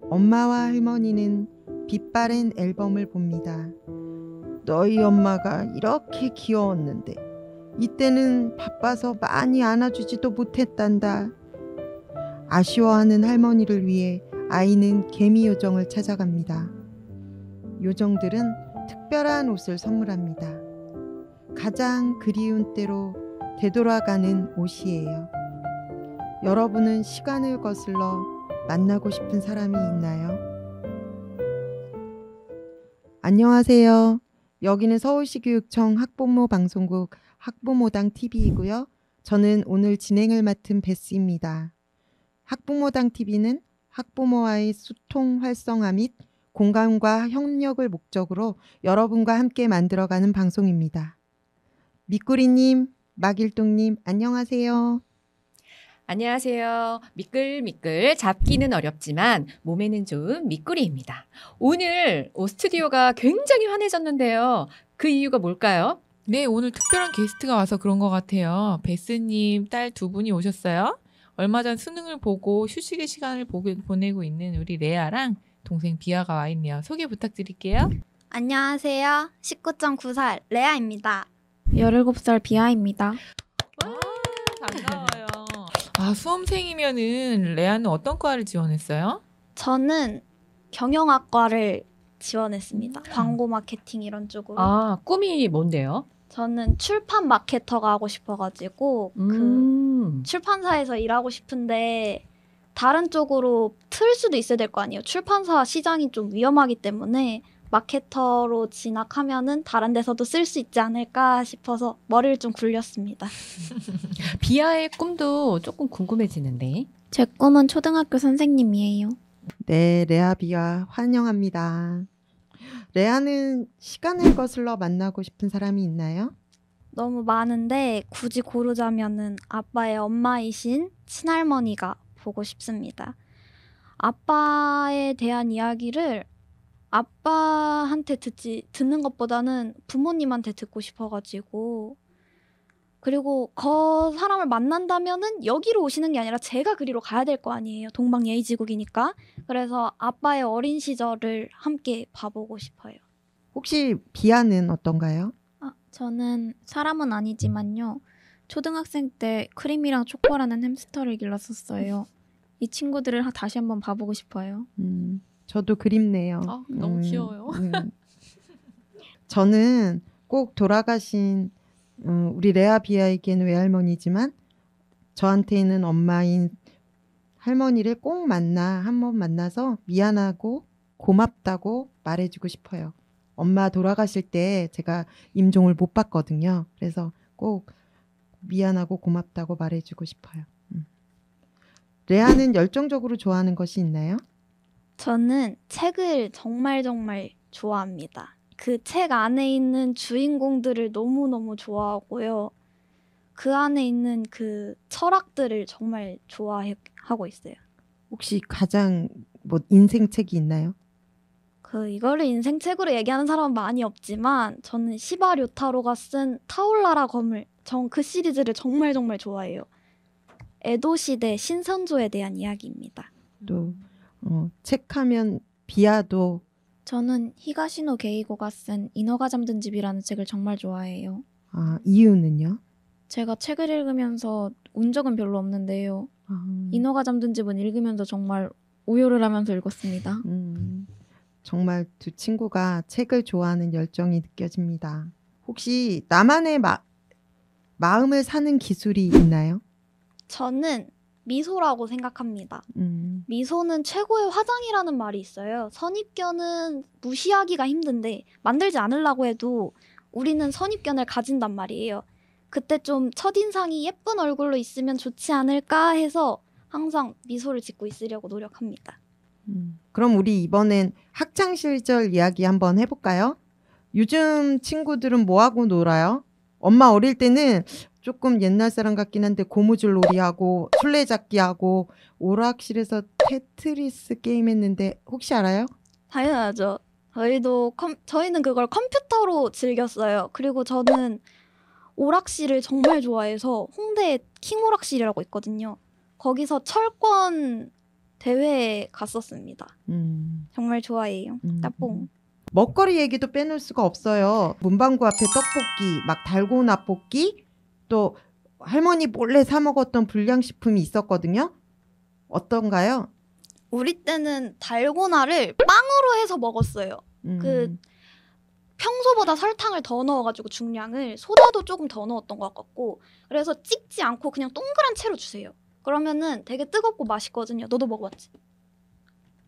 엄마와 할머니는 빛바랜 앨범을 봅니다. 너희 엄마가 이렇게 귀여웠는데 이때는 바빠서 많이 안아주지도 못했단다. 아쉬워하는 할머니를 위해 아이는 개미 요정을 찾아갑니다. 요정들은 특별한 옷을 선물합니다. 가장 그리운 때로 되돌아가는 옷이에요. 여러분은 시간을 거슬러 만나고 싶은 사람이 있나요? 안녕하세요. 여기는 서울시 교육청 학부모 방송국 학부모당 TV이고요. 저는 오늘 진행을 맡은 베스입니다. 학부모당 TV는 학부모와의 소통 활성화 및 공감과 협력을 목적으로 여러분과 함께 만들어가는 방송입니다. 미꾸리님, 막일동님, 안녕하세요. 안녕하세요. 미끌미끌 잡기는 어렵지만 몸에는 좋은 미꾸리입니다. 오늘 스튜디오가 굉장히 환해졌는데요. 그 이유가 뭘까요? 네, 오늘 특별한 게스트가 와서 그런 것 같아요. 베스님 딸 두 분이 오셨어요. 얼마 전 수능을 보고 휴식의 시간을 보내고 있는 우리 레아랑 동생 비아가 와 있네요. 소개 부탁드릴게요. 안녕하세요. 19.9살 레아입니다. 17살 비아입니다. 와, 반가워요. 아, 수험생이면은 레아는 어떤 과를 지원했어요? 저는 경영학과를 지원했습니다. 광고 마케팅 이런 쪽으로. 아, 꿈이 뭔데요? 저는 출판 마케터가 하고 싶어가지고 그 출판사에서 일하고 싶은데 다른 쪽으로 틀 수도 있어야 될 거 아니에요. 출판사 시장이 좀 위험하기 때문에 마케터로 진학하면은 다른 데서도 쓸 수 있지 않을까 싶어서 머리를 좀 굴렸습니다. 비아의 꿈도 조금 궁금해지는데. 제 꿈은 초등학교 선생님이에요. 네, 레아 비아 환영합니다. 레아는 시간을 거슬러 만나고 싶은 사람이 있나요? 너무 많은데 굳이 고르자면은 아빠의 엄마이신 친할머니가 보고 싶습니다. 아빠에 대한 이야기를 아빠한테 듣는 것보다는 부모님한테 듣고 싶어가지고, 그리고 그 사람을 만난다면은 여기로 오시는 게 아니라 제가 그리로 가야 될 거 아니에요. 동방예의지국이니까. 그래서 아빠의 어린 시절을 함께 봐보고 싶어요. 혹시 비아는 어떤가요? 저는 사람은 아니지만요. 초등학생 때 크림이랑 초코라는 햄스터를 길렀었어요. 이 친구들을 다시 한번 봐보고 싶어요. 저도 그립네요. 너무 귀여워요. 저는 꼭 돌아가신 우리 레아 비아에게는 외할머니지만 저한테는 엄마인 할머니를 꼭 한번 만나서 미안하고 고맙다고 말해주고 싶어요. 엄마 돌아가실 때 제가 임종을 못 봤거든요. 그래서 꼭 미안하고 고맙다고 말해주고 싶어요. 레아는 열정적으로 좋아하는 것이 있나요? 저는 책을 정말 좋아합니다. 그 책 안에 있는 주인공들을 너무너무 좋아하고요. 그 안에 있는 그 철학들을 정말 좋아하고 있어요. 혹시 가장 인생 책이 있나요? 이거를 인생 책으로 얘기하는 사람은 많이 없지만 저는 시바 료타로가 쓴 타올라라 검을 그 시리즈를 정말 좋아해요. 에도 시대 신선조에 대한 이야기입니다. 또 책하면 비아도 저는 히가시노 게이고가 쓴 인어가 잠든 집이라는 책을 정말 좋아해요. 이유는요? 제가 책을 읽으면서 운 적은 별로 없는데요. 인어가 잠든 집은 읽으면서 정말 오열을 하면서 읽었습니다. 정말 두 친구가 책을 좋아하는 열정이 느껴집니다. 혹시 나만의 마음을 사는 기술이 있나요? 저는 미소라고 생각합니다. 미소는 최고의 화장이라는 말이 있어요. 선입견은 무시하기가 힘든데 만들지 않으려고 해도 우리는 선입견을 가진단 말이에요. 그때 좀 첫인상이 예쁜 얼굴로 있으면 좋지 않을까 해서 항상 미소를 짓고 있으려고 노력합니다. 그럼 우리 이번엔 학창시절 이야기 한번 해볼까요? 요즘 친구들은 뭐하고 놀아요? 엄마 어릴 때는 조금 옛날 사람 같긴 한데 고무줄 놀이하고 술래잡기 하고 오락실에서 테트리스 게임 했는데 혹시 알아요? 당연하죠. 저희는 그걸 컴퓨터로 즐겼어요. 그리고 저는 오락실을 정말 좋아해서 홍대에 킹 오락실이라고 있거든요. 거기서 철권 대회에 갔었습니다. 음. 정말 좋아해요. 따뽕. 먹거리 얘기도 빼놓을 수가 없어요. 문방구 앞에 떡볶이, 막 달고나 볶기, 또 할머니 몰래 사 먹었던 불량식품이 있었거든요. 어떤가요? 우리 때는 달고나를 빵으로 해서 먹었어요. 음. 평소보다 설탕을 더 넣어가지고 중량을 소다도 조금 더 넣었던 것 같고 그래서 찍지 않고 그냥 동그란 채로 주세요. 그러면은 되게 뜨겁고 맛있거든요. 너도 먹어봤지?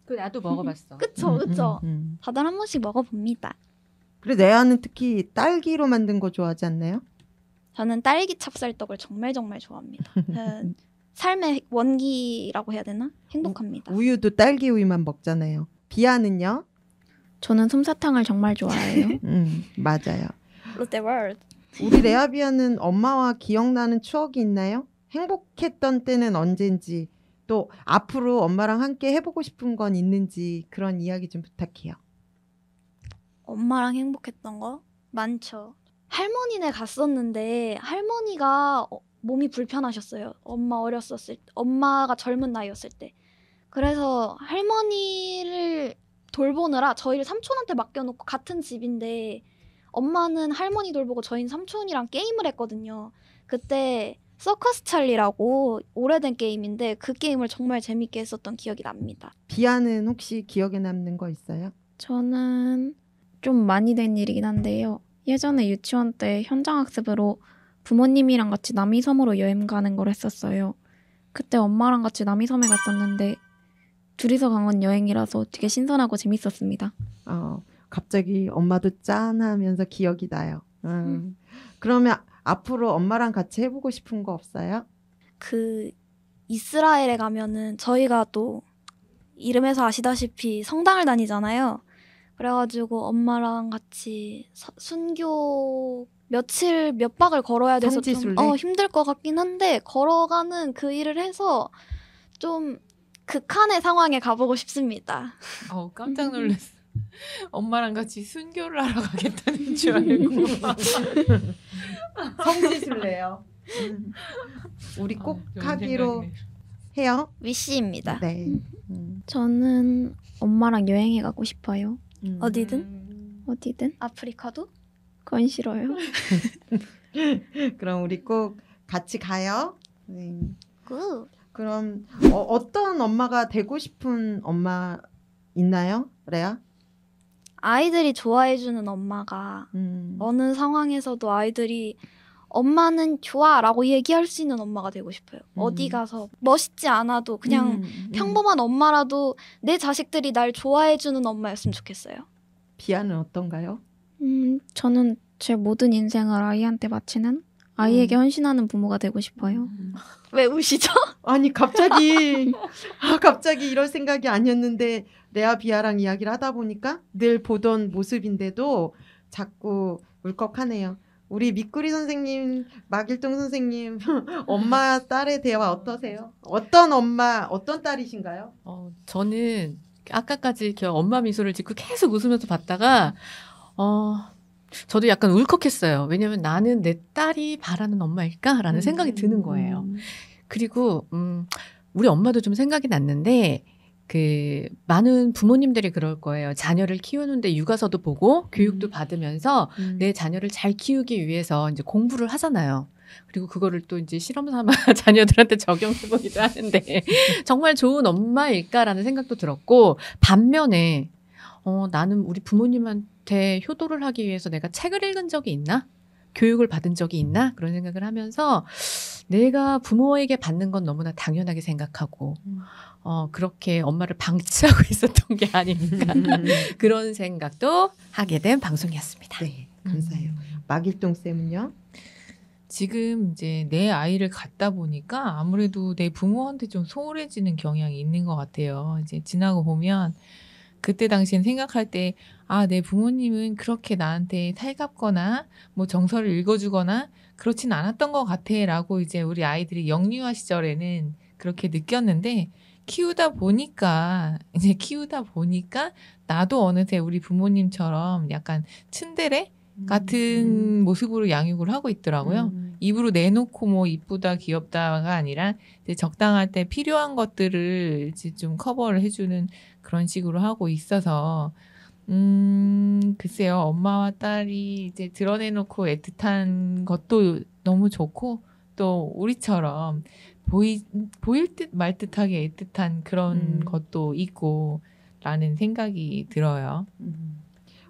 그 나도 먹어봤어. 그쵸 그쵸. 다들 한 번씩 먹어봅니다. 그래 레아는 특히 딸기로 만든 거 좋아하지 않나요? 저는 딸기 찹쌀떡을 정말 정말 좋아합니다. 삶의 원기라고 해야 되나? 행복합니다. 우유도 딸기 우유만 먹잖아요. 비아는요? 저는 솜사탕을 정말 좋아해요. 맞아요. 롯데월드. 우리 레아 비아는 엄마와 기억나는 추억이 있나요? 행복했던 때는 언젠지 또 앞으로 엄마랑 함께 해보고 싶은 건 있는지 그런 이야기 좀 부탁해요. 엄마랑 행복했던 거 많죠. 할머니네 갔었는데 할머니가 몸이 불편하셨어요. 엄마가 젊은 나이였을 때. 그래서 할머니를 돌보느라 저희를 삼촌한테 맡겨놓고 같은 집인데 엄마는 할머니 돌보고 저희는 삼촌이랑 게임을 했거든요. 그때 서커스 찰리라고 오래된 게임인데 그 게임을 정말 재밌게 했었던 기억이 납니다. 비아는 혹시 기억에 남는 거 있어요? 저는 좀 많이 된 일이긴 한데요. 예전에 유치원 때 현장학습으로 부모님이랑 같이 남이섬으로 여행 가는 걸 했었어요. 그때 엄마랑 같이 남이섬에 갔었는데 둘이서 간 건 여행이라서 되게 신선하고 재밌었습니다. 갑자기 엄마도 짠하면서 기억이 나요. 그러면 앞으로 엄마랑 같이 해보고 싶은 거 없어요? 그 이스라엘에 가면은 저희가 또 이름에서 아시다시피 성당을 다니잖아요. 그래가지고 엄마랑 같이 순교 몇 박을 걸어야 돼서 좀 성지순례? 힘들 것 같긴 한데 걸어가는 그 일을 해서 좀 극한의 상황에 가보고 싶습니다. 깜짝 놀랐어. 엄마랑 같이 순교를 하러 가겠다는 줄 알고. 성지순례요. 우리 꼭 하기로 해요. 위시입니다. 네. 저는 엄마랑 여행에 가고 싶어요. 어디든? 아프리카도? 그건 싫어요. 그럼 우리 꼭 같이 가요. 네. 굿. 그럼 어떤 엄마가 되고 싶은 엄마 있나요, 레아? 아이들이 좋아해주는 엄마가 어느 상황에서도 아이들이 엄마는 좋아라고 얘기할 수 있는 엄마가 되고 싶어요. 어디 가서 멋있지 않아도 그냥 평범한 엄마라도 내 자식들이 날 좋아해주는 엄마였으면 좋겠어요. 비아는 어떤가요? 저는 제 모든 인생을 아이한테 바치는 아이에게 헌신하는 부모가 되고 싶어요. 왜 우시죠? 아니 갑자기 이런 생각이 아니었는데 레아 비아랑 이야기를 하다 보니까 늘 보던 모습인데도 자꾸 울컥하네요. 우리 미꾸리 선생님, 막일동 선생님, 엄마 딸의 대화 어떠세요? 어떤 엄마, 어떤 딸이신가요? 저는 아까까지 엄마 미소를 짓고 계속 웃으면서 봤다가 저도 약간 울컥했어요. 왜냐하면 나는 내 딸이 바라는 엄마일까라는 생각이 드는 거예요. 그리고 우리 엄마도 좀 생각이 났는데 많은 부모님들이 그럴 거예요. 자녀를 키우는데 육아서도 보고 교육도 받으면서 내 자녀를 잘 키우기 위해서 이제 공부를 하잖아요. 그리고 그거를 또 이제 실험 삼아 자녀들한테 적용해보기도 하는데 정말 좋은 엄마일까라는 생각도 들었고 반면에 나는 우리 부모님한테 효도를 하기 위해서 내가 책을 읽은 적이 있나? 교육을 받은 적이 있나? 그런 생각을 하면서 내가 부모에게 받는 건 너무나 당연하게 생각하고 그렇게 엄마를 방치하고 있었던 게 아닌가 그런 생각도 하게 된 방송이었습니다. 네, 감사해요. 막일동 쌤은요? 지금 이제 내 아이를 갖다 보니까 아무래도 내 부모한테 좀 소홀해지는 경향이 있는 것 같아요. 이제 지나고 보면 그때 당시엔 생각할 때 내 부모님은 그렇게 나한테 살갑거나 뭐 정서를 읽어주거나 그렇진 않았던 것 같아라고 이제 우리 아이들이 영유아 시절에는 그렇게 느꼈는데 키우다 보니까 나도 어느새 우리 부모님처럼 약간 츤데레 같은 모습으로 양육을 하고 있더라고요. 음. 입으로 내놓고 뭐 이쁘다 귀엽다가 아니라 이제 적당할 때 필요한 것들을 이제 좀 커버를 해주는 그런 식으로 하고 있어서 글쎄요, 엄마와 딸이 이제 드러내놓고 애틋한 것도 너무 좋고 또 우리처럼 보일 듯 말 듯하게 애틋한 그런 것도 있고 라는 생각이 들어요.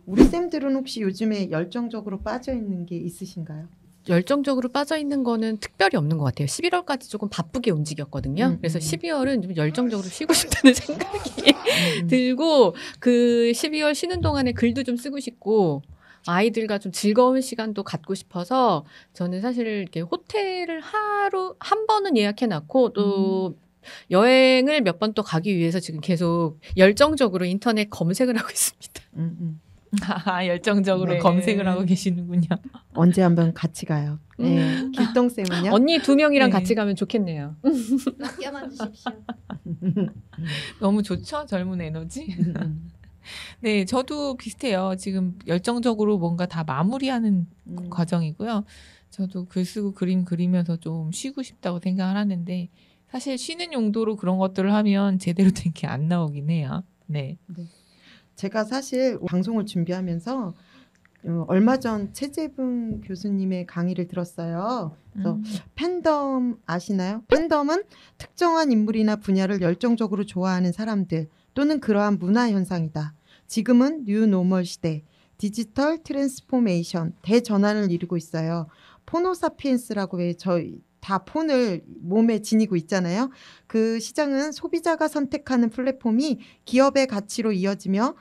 우리 쌤들은 혹시 요즘에 열정적으로 빠져 있는 게 있으신가요? 열정적으로 빠져 있는 거는 특별히 없는 것 같아요. 11월까지 조금 바쁘게 움직였거든요. 그래서 12월은 좀 열정적으로 쉬고 싶다는 생각이 들고 그 12월 쉬는 동안에 글도 좀 쓰고 싶고 아이들과 좀 즐거운 시간도 갖고 싶어서 저는 사실 이렇게 호텔을 하루 한 번은 예약해 놨고 또 여행을 몇 번 또 가기 위해서 지금 계속 열정적으로 인터넷 검색을 하고 있습니다. 열정적으로 네. 검색을 하고 계시는군요. 언제 한번 같이 가요. 네. 길동 쌤은요? 언니 2명이랑 네. 같이 가면 좋겠네요. 맡겨만 주십시오. 너무 좋죠? 젊은 에너지. 네, 저도 비슷해요. 지금 열정적으로 뭔가 다 마무리하는 과정이고요. 저도 글 쓰고 그림 그리면서 좀 쉬고 싶다고 생각을 하는데 사실 쉬는 용도로 그런 것들을 하면 제대로 된 게 안 나오긴 해요. 네. 제가 사실 방송을 준비하면서 얼마 전 최재분 교수님의 강의를 들었어요. 그래서 팬덤 아시나요? 팬덤은 특정한 인물이나 분야를 열정적으로 좋아하는 사람들 또는 그러한 문화 현상이다. 지금은 뉴노멀 시대, 디지털 트랜스포메이션, 대전환을 이루고 있어요. 포노사피엔스라고 왜 저희 다 폰을 몸에 지니고 있잖아요. 그 시장은 소비자가 선택하는 플랫폼이 기업의 가치로 이어지며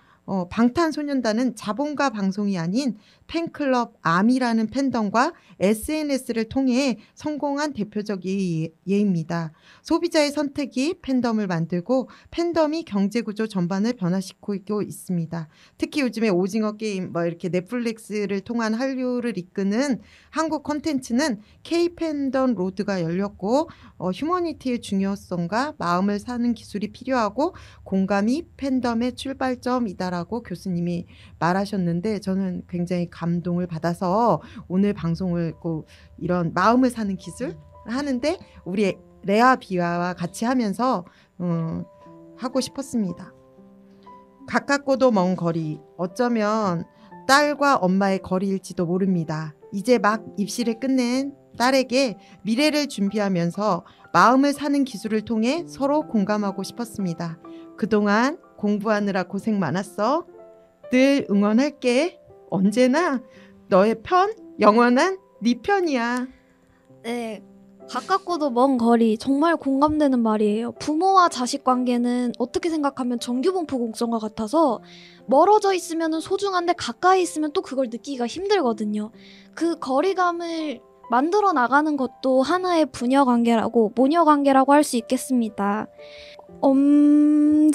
방탄소년단은 자본가 방송이 아닌 팬클럽 아미라는 팬덤과 SNS를 통해 성공한 대표적 예입니다. 소비자의 선택이 팬덤을 만들고 팬덤이 경제구조 전반을 변화시키고 있습니다. 특히 요즘에 오징어 게임 이렇게 넷플릭스를 통한 한류를 이끄는 한국 콘텐츠는 K-팬덤 로드가 열렸고 휴머니티의 중요성과 마음을 사는 기술이 필요하고 공감이 팬덤의 출발점이다라고 교수님이 말하셨는데 저는 굉장히 감동을 받아서 오늘 방송을 꼭 이런 마음을 사는 기술 하는데 우리 레아 비아와 같이 하면서 하고 싶었습니다. 가깝고도 먼 거리, 어쩌면 딸과 엄마의 거리일지도 모릅니다. 이제 막 입시를 끝낸 딸에게 미래를 준비하면서 마음을 사는 기술을 통해 서로 공감하고 싶었습니다. 그동안 공부하느라 고생 많았어. 늘 응원할게. 언제나 너의 편, 영원한 네 편이야. 네, 가깝고도 먼 거리 정말 공감되는 말이에요. 부모와 자식 관계는 어떻게 생각하면 전기봉투 공성과 같아서 멀어져 있으면 소중한데 가까이 있으면 또 그걸 느끼기가 힘들거든요. 그 거리감을 만들어 나가는 것도 하나의 부녀 관계라고 모녀 관계라고 할 수 있겠습니다.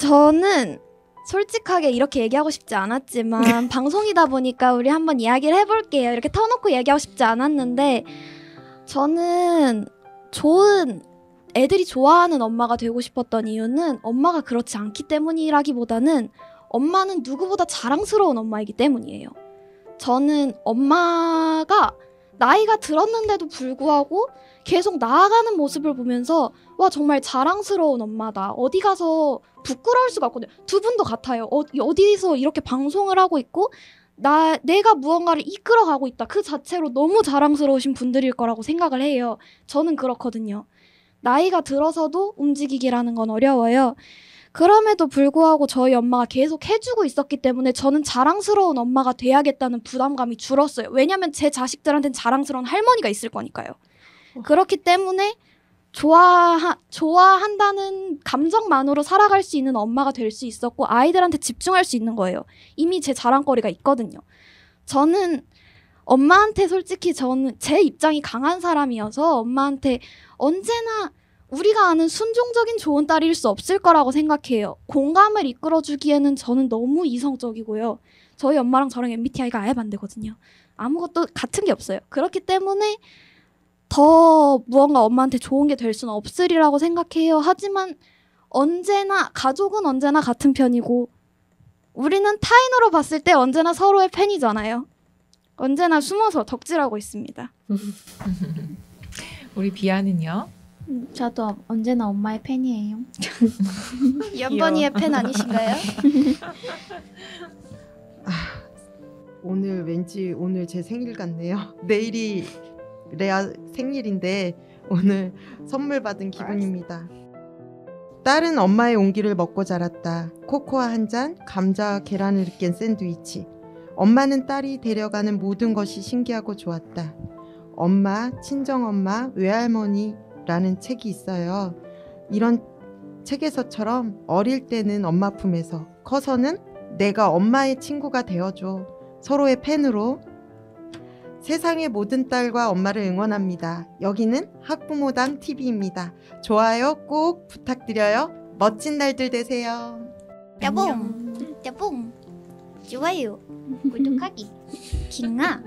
저는 솔직하게 이렇게 얘기하고 싶지 않았지만 방송이다 보니까 우리 한번 이야기를 해볼게요. 이렇게 터놓고 얘기하고 싶지 않았는데 저는 좋은 애들이 좋아하는 엄마가 되고 싶었던 이유는 엄마가 그렇지 않기 때문이라기보다는 엄마는 누구보다 자랑스러운 엄마이기 때문이에요. 저는 엄마가 나이가 들었는데도 불구하고 계속 나아가는 모습을 보면서 와 정말 자랑스러운 엄마다. 어디 가서 부끄러울 수가 없거든요. 두 분도 같아요. 어디서 이렇게 방송을 하고 있고 내가 무언가를 이끌어가고 있다. 그 자체로 너무 자랑스러우신 분들일 거라고 생각을 해요. 저는 그렇거든요. 나이가 들어서도 움직이기라는 건 어려워요. 그럼에도 불구하고 저희 엄마가 계속 해주고 있었기 때문에 저는 자랑스러운 엄마가 돼야겠다는 부담감이 줄었어요. 왜냐면 제 자식들한테는 자랑스러운 할머니가 있을 거니까요. 그렇기 때문에 좋아한다는 감정만으로 살아갈 수 있는 엄마가 될 수 있었고 아이들한테 집중할 수 있는 거예요. 이미 제 자랑거리가 있거든요. 저는 엄마한테 솔직히 저는 제 입장이 강한 사람이어서 엄마한테 언제나 우리가 아는 순종적인 좋은 딸일 수 없을 거라고 생각해요. 공감을 이끌어주기에는 저는 너무 이성적이고요. 저희 엄마랑 저랑 MBTI가 아예 반대거든요. 아무것도 같은 게 없어요. 그렇기 때문에 더 무언가 엄마한테 좋은 게 될 수는 없으리라고 생각해요. 하지만 가족은 언제나 같은 편이고 우리는 타인으로 봤을 때 언제나 서로의 팬이잖아요. 언제나 숨어서 덕질하고 있습니다. 우리 비아는요? 저도 언제나 엄마의 팬이에요. 연번이의 팬 아니신가요? 오늘 왠지 오늘 제 생일 같네요. 내일이 레아 생일인데 오늘 선물 받은 기분입니다. 딸은 엄마의 온기를 먹고 자랐다. 코코아 한 잔, 감자와 계란을 깬 샌드위치. 엄마는 딸이 데려가는 모든 것이 신기하고 좋았다. 엄마, 친정엄마, 외할머니라는 책이 있어요. 이런 책에서처럼 어릴 때는 엄마 품에서, 커서는 내가 엄마의 친구가 되어줘. 서로의 팬으로. 세상의 모든 딸과 엄마를 응원합니다. 여기는 학부모당 TV입니다. 좋아요 꼭 부탁드려요. 멋진 날들 되세요. 야봉, 야봉, 좋아요, 구독하기, 킹아.